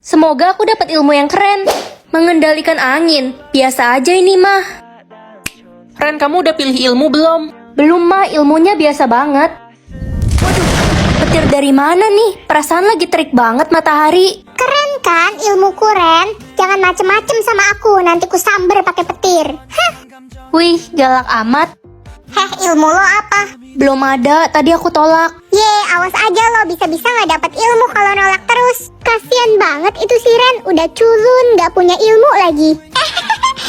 Semoga aku dapat ilmu yang keren. Mengendalikan angin. Biasa aja ini mah. Ren, kamu udah pilih ilmu belum? Belum mah, ilmunya biasa banget. Waduh, petir dari mana nih? Perasaan lagi terik banget matahari. Keren kan ilmuku, Ren? Jangan macem-macem sama aku, nanti ku samber pakai petir. Hah, Wih, galak amat. heh, ilmu lo apa? Belum ada, tadi aku tolak. Ye, awas aja lo, bisa-bisa nggak dapat ilmu kalau nolak terus. Kasian banget itu si Ren, udah culun, nggak punya ilmu lagi.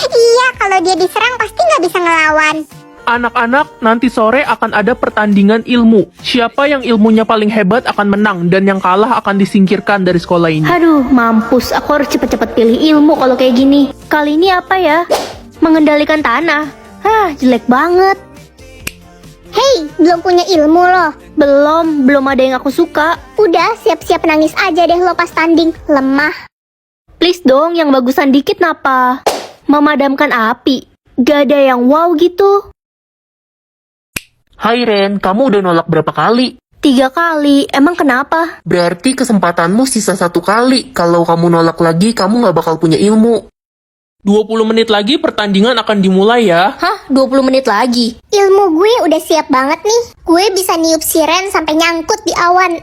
Iya, kalau dia diserang pasti nggak bisa ngelawan. Anak-anak, nanti sore akan ada pertandingan ilmu. Siapa yang ilmunya paling hebat akan menang, dan yang kalah akan disingkirkan dari sekolah ini. Aduh, mampus. Aku harus cepet-cepet pilih ilmu kalau kayak gini. Kali ini apa ya? Mengendalikan tanah. Hah, jelek banget. Hei, belum punya ilmu lo. Belum ada yang aku suka. Udah, siap-siap nangis aja deh lo pas tanding. Lemah. Please dong, yang bagusan dikit napa? Memadamkan api. Gak ada yang wow gitu. Hai Ren, kamu udah nolak berapa kali? 3 kali, emang kenapa? Berarti kesempatanmu sisa 1 kali. Kalau kamu nolak lagi, kamu nggak bakal punya ilmu. 20 menit lagi pertandingan akan dimulai ya. Hah, 20 menit lagi? Ilmu gue udah siap banget nih. Gue bisa niup si Ren sampai nyangkut di awan.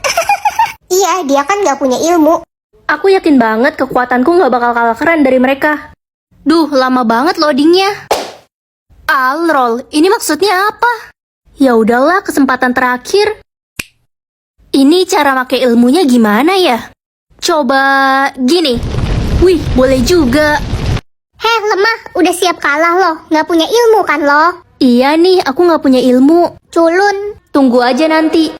Iya, dia kan gak punya ilmu. Aku yakin banget kekuatanku gak bakal kalah keren dari mereka. Duh, lama banget loadingnya. Alrol, ini maksudnya apa? Ya udahlah, kesempatan terakhir. Ini cara pakai ilmunya gimana ya? Coba gini. Wih, boleh juga. Heh, lemah. Udah siap kalah lo. Gak punya ilmu kan lo? Iya nih, aku gak punya ilmu. Culun. Tunggu aja nanti.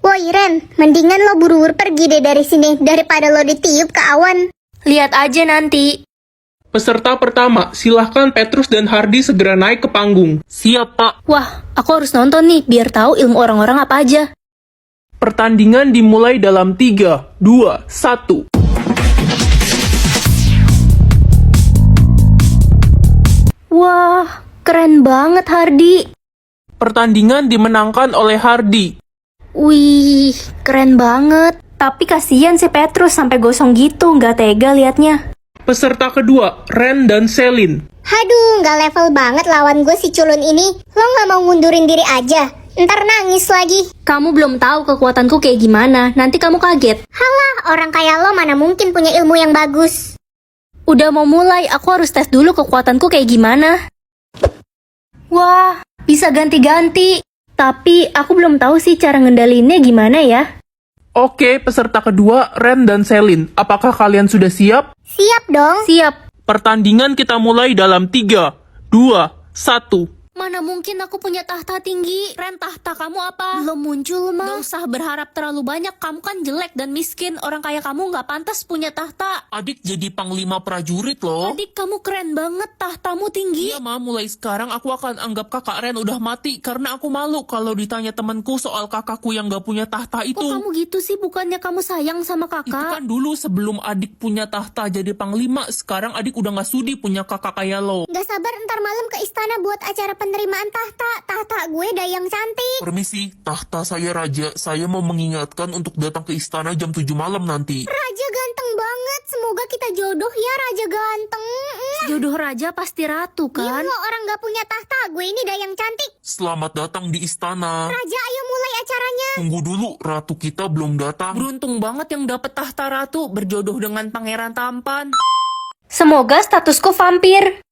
Woi Ren, mendingan lo buru-buru pergi deh dari sini daripada lo ditiup ke awan. Lihat aja nanti. Peserta pertama, silahkan Petrus dan Hardy segera naik ke panggung. Siap, Pak. Wah, aku harus nonton nih biar tahu ilmu orang-orang apa aja. Pertandingan dimulai dalam 3, 2, 1. Wah, keren banget Hardy. Pertandingan dimenangkan oleh Hardy. Wih, keren banget. Tapi kasihan si Petrus sampai gosong gitu, nggak tega liatnya. Peserta kedua, Ren dan Selin. Haduh, gak level banget lawan gue si culun ini. Lo gak mau ngundurin diri aja? Ntar nangis lagi. Kamu belum tahu kekuatanku kayak gimana, nanti kamu kaget. Halah, orang kayak lo mana mungkin punya ilmu yang bagus. Udah mau mulai, aku harus tes dulu kekuatanku kayak gimana. Wah, bisa ganti-ganti. Tapi aku belum tahu sih cara ngendalinnya gimana ya. Oke, peserta kedua, Ren dan Selin. Apakah kalian sudah siap? Siap dong. Siap. Pertandingan kita mulai dalam 3, 2, 1. Mana mungkin aku punya tahta tinggi? Ren, tahta kamu apa? Belum muncul, mah. Gak usah berharap terlalu banyak, kamu kan jelek dan miskin. Orang kaya kamu gak pantas punya tahta. Adik jadi panglima prajurit loh. Adik, kamu keren banget, tahtamu tinggi. Iya, Ma, mulai sekarang aku akan anggap kakak Ren udah mati. Karena aku malu kalau ditanya temanku soal kakakku yang gak punya tahta itu. Kok kamu gitu sih? Bukannya kamu sayang sama Itu kakak? kan dulu sebelum adik punya tahta jadi panglima. Sekarang adik udah gak sudi punya kakak kayak lo. Gak sabar ntar malam ke istana buat acara penerimaan tahta. Tahta gue dayang cantik. Permisi, tahta saya raja. Saya mau mengingatkan untuk datang ke istana jam 7 malam nanti. Raja ganteng banget. Semoga kita jodoh ya, raja ganteng. Jodoh raja pasti ratu kan? Iya, lo orang gak punya tahta. Gue ini dayang cantik. Selamat datang di istana. Raja, ayo mulai acaranya. Tunggu dulu, ratu kita belum datang. Beruntung banget yang dapet tahta ratu, berjodoh dengan pangeran tampan. Semoga statusku vampir.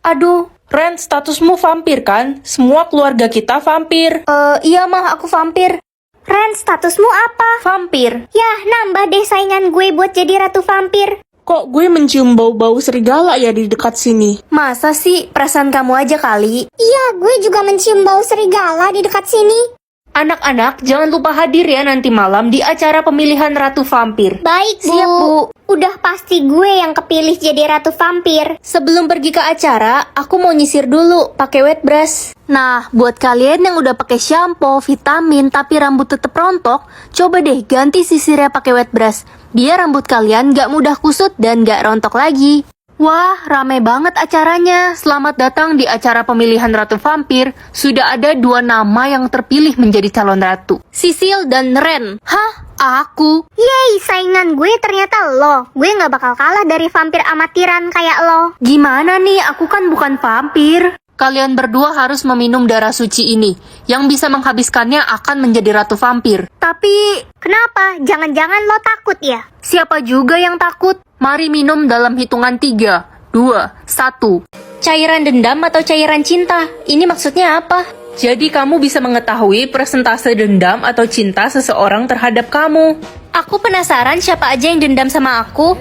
Aduh, Ren, statusmu vampir kan? Semua keluarga kita vampir. iya mah aku vampir. Ren, statusmu apa? Vampir. Yah, nambah deh saingan gue buat jadi ratu vampir. Kok gue mencium bau-bau serigala ya di dekat sini? Masa sih? Perasaan kamu aja kali. Iya, gue juga mencium bau serigala di dekat sini. Anak-anak, jangan lupa hadir ya nanti malam di acara pemilihan Ratu Vampir. Baik, Bu. Siap, Bu. Udah pasti gue yang kepilih jadi ratu vampir. Sebelum pergi ke acara, aku mau nyisir dulu pakai wet brush. Nah, buat kalian yang udah pakai shampoo, vitamin, tapi rambut tetep rontok, coba deh ganti sisirnya pakai wet brush. Biar rambut kalian gak mudah kusut dan gak rontok lagi. Wah, rame banget acaranya. Selamat datang di acara pemilihan Ratu Vampir. Sudah ada 2 nama yang terpilih menjadi calon ratu. Sisil dan Ren. Hah? Aku? Yeay, saingan gue ternyata lo. Gue gak bakal kalah dari vampir amatiran kayak lo. Gimana nih? Aku kan bukan vampir. Kalian berdua harus meminum darah suci ini. Yang bisa menghabiskannya akan menjadi Ratu Vampir. Tapi, kenapa? Jangan-jangan lo takut ya? Siapa juga yang takut? Mari minum dalam hitungan 3, 2, 1. Cairan dendam atau cairan cinta? Ini maksudnya apa? Jadi kamu bisa mengetahui persentase dendam atau cinta seseorang terhadap kamu. Aku penasaran siapa aja yang dendam sama aku.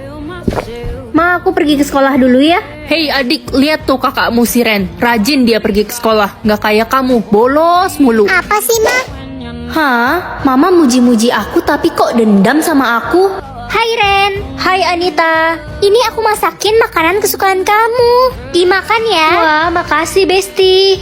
Ma, aku pergi ke sekolah dulu ya. Hei adik, lihat tuh kakakmu si Ren. Rajin dia pergi ke sekolah. Nggak kayak kamu, bolos mulu. Apa sih, Ma? Hah? Mama muji-muji aku tapi kok dendam sama aku? Hai Ren. Hai Anita. Ini aku masakin makanan kesukaan kamu. Dimakan ya. Wah, makasih Besti.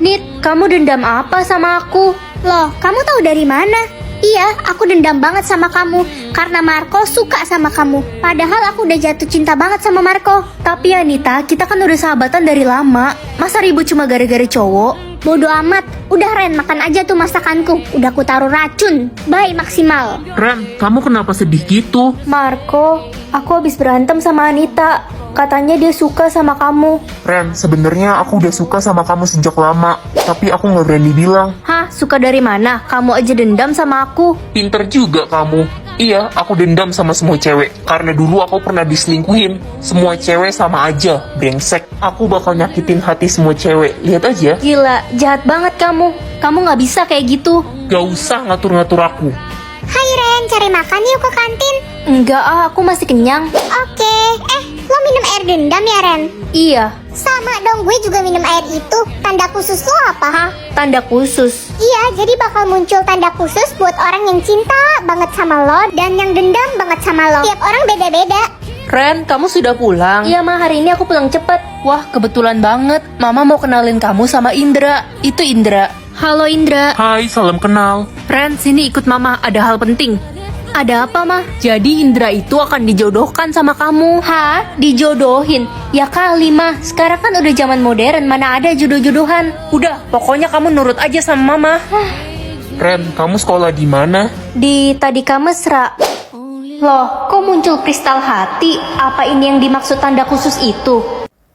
Nit, kamu dendam apa sama aku? Loh, kamu tahu dari mana? Iya, aku dendam banget sama kamu karena Marco suka sama kamu. Padahal aku udah jatuh cinta banget sama Marco. Tapi Anita, kita kan udah sahabatan dari lama. Masa ribut cuma gara-gara cowok? Bodoh amat. Udah Ren, makan aja tuh masakanku. Udah aku taruh racun. Bye maksimal. Ren, kamu kenapa sedih gitu? Marco, aku habis berantem sama Anita. Katanya dia suka sama kamu. Ren, sebenarnya aku udah suka sama kamu sejak lama, tapi aku nggak berani bilang. Hah, suka dari mana? Kamu aja dendam sama aku. Pinter juga kamu. Iya, aku dendam sama semua cewek, karena dulu aku pernah diselingkuhin. Semua cewek sama aja, brengsek. Aku bakal nyakitin hati semua cewek, lihat aja. Gila, jahat banget kamu. Kamu nggak bisa kayak gitu. Gak usah ngatur-ngatur aku. Hai Ren, cari makan yuk ke kantin. Enggak aku masih kenyang. Oke. Lo minum air dendam ya Ren? Iya. Sama dong, gue juga minum air itu. Tanda khusus lo apa? Hah? Tanda khusus? Iya, jadi bakal muncul tanda khusus buat orang yang cinta banget sama lo dan yang dendam banget sama lo. Tiap orang beda-beda. Ren, kamu sudah pulang? Iya Ma, hari ini aku pulang cepet. Wah, kebetulan banget. Mama mau kenalin kamu sama Indra. Itu Indra. Halo Indra. Hai, salam kenal. Ren, sini ikut Mama. Ada hal penting. Ada apa, Mah? Jadi Indra itu akan dijodohkan sama kamu. Hah? Dijodohin? Ya kali, Mah. Sekarang kan udah zaman modern, mana ada jodoh-jodohan. Udah, pokoknya kamu nurut aja sama Mama. Ren, kamu sekolah di mana? Di Tadika Mesra. Loh, kok muncul kristal hati? Apa ini yang dimaksud tanda khusus itu?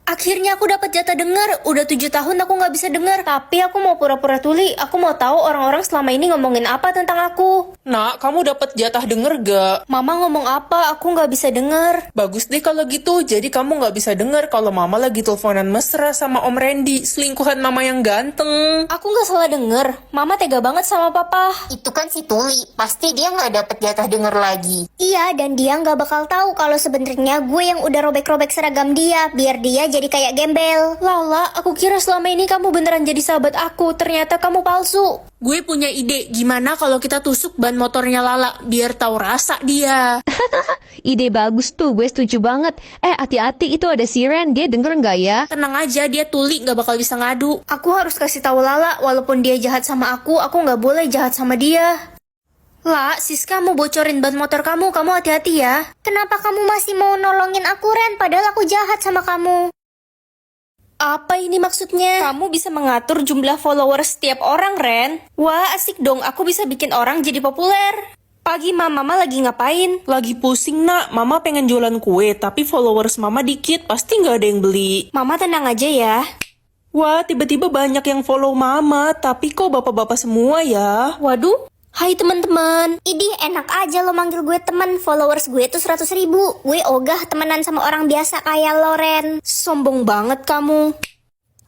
Akhirnya aku dapat jatah dengar. Udah 7 tahun aku nggak bisa dengar. Tapi aku mau pura-pura tuli. Aku mau tahu orang-orang selama ini ngomongin apa tentang aku. Nak, kamu dapat jatah denger gak? Mama ngomong apa? Aku nggak bisa dengar. Bagus deh kalau gitu, jadi kamu nggak bisa dengar kalau mama lagi teleponan mesra sama Om Randy, selingkuhan mama yang ganteng. Aku nggak salah dengar. Mama tega banget sama papa. Itu kan si Tuli, pasti dia nggak dapet jatah denger lagi. Iya, dan dia nggak bakal tahu kalau sebenarnya gue yang udah robek-robek seragam dia, biar dia jadi kayak gembel. Lala, aku kira selama ini kamu beneran jadi sahabat aku. Ternyata kamu palsu. Gue punya ide, gimana kalau kita tusuk ban motornya Lala, biar tahu rasa dia. Ide bagus tuh, gue setuju banget. Hati-hati itu ada si Ren, dia denger nggak ya? Tenang aja, dia Tuli nggak bakal bisa ngadu. Aku harus kasih tahu Lala, walaupun dia jahat sama aku nggak boleh jahat sama dia. La, Siska mau bocorin ban motor kamu hati-hati ya. Kenapa kamu masih mau nolongin aku Ren, padahal aku jahat sama kamu? Apa ini maksudnya? Kamu bisa mengatur jumlah followers setiap orang, Ren. Wah, asik dong, aku bisa bikin orang jadi populer. Pagi Mama lagi ngapain? Lagi pusing nak, mama pengen jualan kue, tapi followers mama dikit, pasti nggak ada yang beli. Mama tenang aja ya. Wah, tiba-tiba banyak yang follow mama, tapi kok bapak-bapak semua ya? Waduh, hai teman-teman. Idih, enak aja lo manggil gue teman. Followers gue tuh 100.000. Gue ogah temenan sama orang biasa kayak lo, Ren. Sombong banget kamu.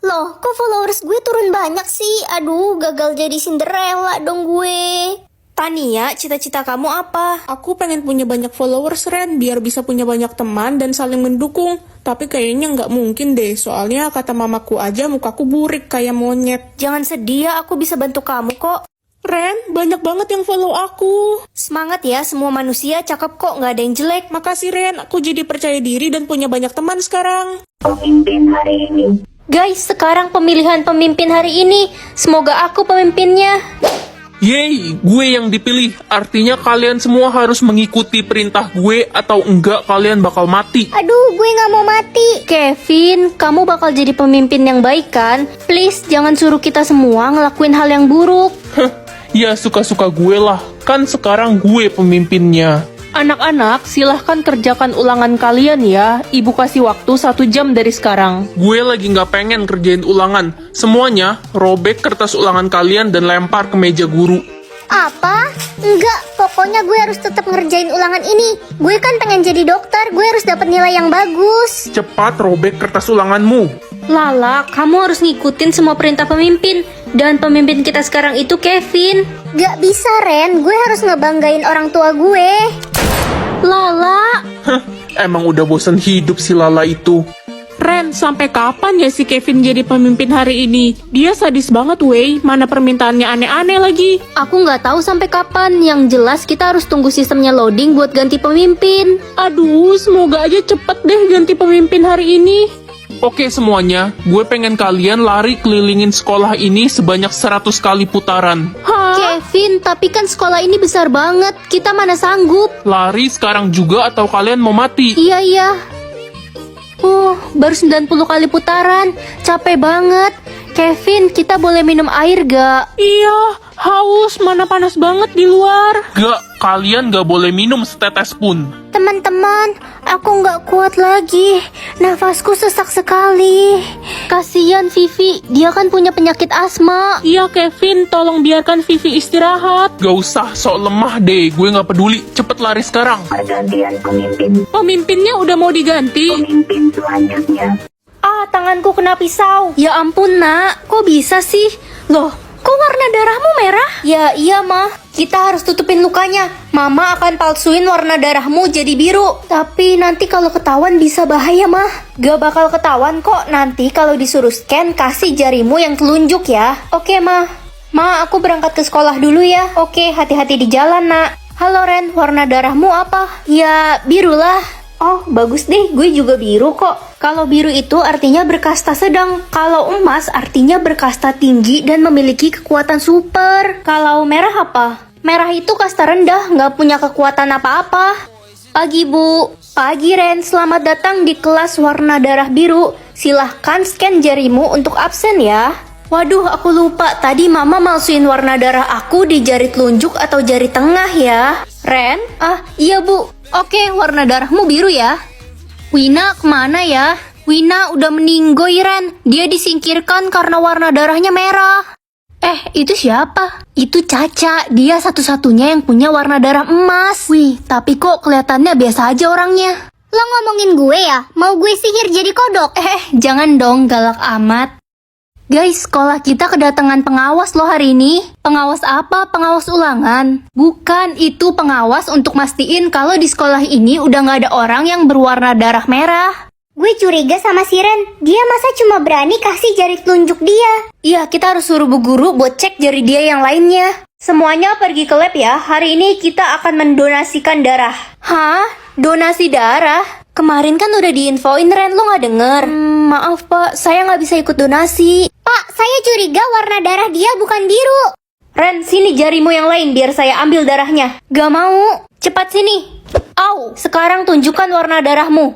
Loh, kok followers gue turun banyak sih? Aduh, gagal jadi Cinderella dong gue. Tania, cita-cita kamu apa? Aku pengen punya banyak followers, Ren, biar bisa punya banyak teman dan saling mendukung. Tapi kayaknya nggak mungkin deh, soalnya kata mamaku aja mukaku burik kayak monyet. Jangan sedih ya, aku bisa bantu kamu kok. Ren, banyak banget yang follow aku. Semangat ya, semua manusia cakep kok, nggak ada yang jelek. Makasih Ren, aku jadi percaya diri dan punya banyak teman sekarang. Guys, sekarang pemilihan pemimpin hari ini. Semoga aku pemimpinnya. Yeay, gue yang dipilih. Artinya kalian semua harus mengikuti perintah gue atau enggak kalian bakal mati. Aduh, gue nggak mau mati. Kevin, kamu bakal jadi pemimpin yang baik kan? Please, jangan suruh kita semua ngelakuin hal yang buruk. Heh, ya suka-suka gue lah. Kan sekarang gue pemimpinnya. Anak-anak, silahkan kerjakan ulangan kalian ya. Ibu kasih waktu 1 jam dari sekarang. Gue lagi nggak pengen kerjain ulangan. Semuanya, robek kertas ulangan kalian dan lempar ke meja guru. Apa? Enggak, pokoknya gue harus tetap ngerjain ulangan ini. Gue kan pengen jadi dokter, gue harus dapat nilai yang bagus. Cepat robek kertas ulanganmu. Lala, kamu harus ngikutin semua perintah pemimpin. Dan pemimpin kita sekarang itu Kevin. Gak bisa, Ren. Gue harus ngebanggain orang tua gue. Lala, Heh, emang udah bosan hidup si Lala itu. Ren, sampai kapan ya si Kevin jadi pemimpin hari ini? Dia sadis banget, wey. Mana permintaannya aneh-aneh lagi. aku nggak tahu sampai kapan. Yang jelas kita harus tunggu sistemnya loading buat ganti pemimpin. Aduh, semoga aja cepet deh ganti pemimpin hari ini. Oke semuanya, gue pengen kalian lari kelilingin sekolah ini sebanyak 100 kali putaran. Kevin, tapi kan sekolah ini besar banget. Kita mana sanggup? Lari sekarang juga atau kalian mau mati? Iya, iya. Baru 90 kali putaran. Capek banget. Kevin, kita boleh minum air gak? Iya, haus, mana panas banget di luar. Gak, kalian gak boleh minum setetes pun. Teman-teman, aku nggak kuat lagi. Nafasku sesak sekali. Kasian Vivi, dia kan punya penyakit asma. Iya, Kevin, tolong biarkan Vivi istirahat. Gak usah, sok lemah deh, gue gak peduli. Cepet lari sekarang. Pergantian pemimpin. Pemimpinnya udah mau diganti. Pemimpin selanjutnya. Tanganku kena pisau. Ya ampun nak, kok bisa sih? Loh, kok warna darahmu merah? Ya iya mah, kita harus tutupin lukanya. Mama akan palsuin warna darahmu jadi biru. Tapi nanti kalau ketahuan bisa bahaya mah. Gak bakal ketahuan kok, nanti kalau disuruh scan kasih jarimu yang telunjuk ya. Oke mah. Ma, aku berangkat ke sekolah dulu ya. Oke, hati-hati di jalan nak. Halo Ren, warna darahmu apa? Ya, biru lah. Oh, bagus deh, gue juga biru kok. Kalau biru itu artinya berkasta sedang. Kalau emas artinya berkasta tinggi dan memiliki kekuatan super. Kalau merah apa? Merah itu kasta rendah, nggak punya kekuatan apa-apa. Pagi Bu. Pagi Ren, selamat datang di kelas warna darah biru. Silahkan scan jarimu untuk absen ya. Waduh, aku lupa. Tadi Mama malsuin warna darah aku di jari telunjuk atau jari tengah ya. Ren? Iya Bu. Oke, warna darahmu biru ya. Wina kemana ya? Wina udah meninggoy Ren. Dia disingkirkan karena warna darahnya merah. Itu siapa? Itu Caca. Dia satu-satunya yang punya warna darah emas. Wih, tapi kok kelihatannya biasa aja orangnya. Lo ngomongin gue ya? Mau gue sihir jadi kodok? Jangan dong galak amat. Guys, sekolah kita kedatangan pengawas loh hari ini. Pengawas apa? Pengawas ulangan? Bukan, itu pengawas untuk mastiin kalau di sekolah ini udah nggak ada orang yang berwarna darah merah. Gue curiga sama si Ren. Dia masa cuma berani kasih jari telunjuk dia? Iya, kita harus suruh bu guru buat cek jari dia yang lainnya. Semuanya pergi ke lab ya. Hari ini kita akan mendonasikan darah. Hah? Donasi darah? Kemarin kan udah diinfoin Ren, lo nggak denger? Maaf Pak, saya nggak bisa ikut donasi. Pak, saya curiga warna darah dia bukan biru. Ren, sini jarimu yang lain biar saya ambil darahnya. Gak mau. Cepat sini. Au, sekarang tunjukkan warna darahmu.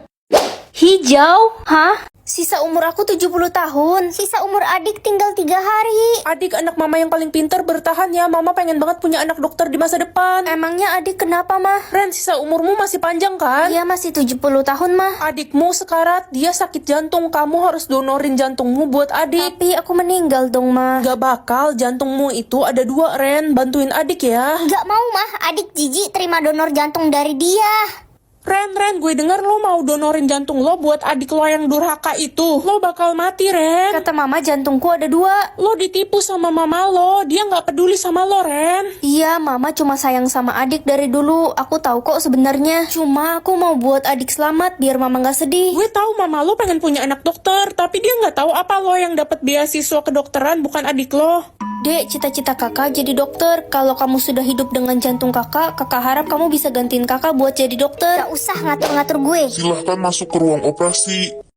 Hijau? Hah? Sisa umur aku 70 tahun. Sisa umur adik tinggal 3 hari. Adik anak mama yang paling pintar bertahan ya. Mama pengen banget punya anak dokter di masa depan. Emangnya adik kenapa mah? Ren, sisa umurmu masih panjang kan? Iya masih 70 tahun mah. Adikmu sekarat, dia sakit jantung. Kamu harus donorin jantungmu buat adik. Tapi aku meninggal dong mah. Gak bakal, jantungmu itu ada 2 Ren. Bantuin adik ya. Gak mau mah, adik jijik terima donor jantung dari dia. Ren, gue denger lo mau donorin jantung lo buat adik lo yang durhaka itu. Lo bakal mati, Ren. Kata mama jantungku ada 2. Lo ditipu sama mama lo. Dia gak peduli sama lo, Ren. Iya, mama cuma sayang sama adik dari dulu. Aku tahu kok sebenarnya. Cuma aku mau buat adik selamat biar mama gak sedih. Gue tahu mama lo pengen punya anak dokter, tapi dia gak tahu apa lo yang dapat beasiswa kedokteran bukan adik lo. Dek, cita-cita kakak jadi dokter. Kalau kamu sudah hidup dengan jantung kakak harap kamu bisa gantiin kakak buat jadi dokter. Gak usah ngatur-ngatur gue. Silahkan masuk ke ruang operasi.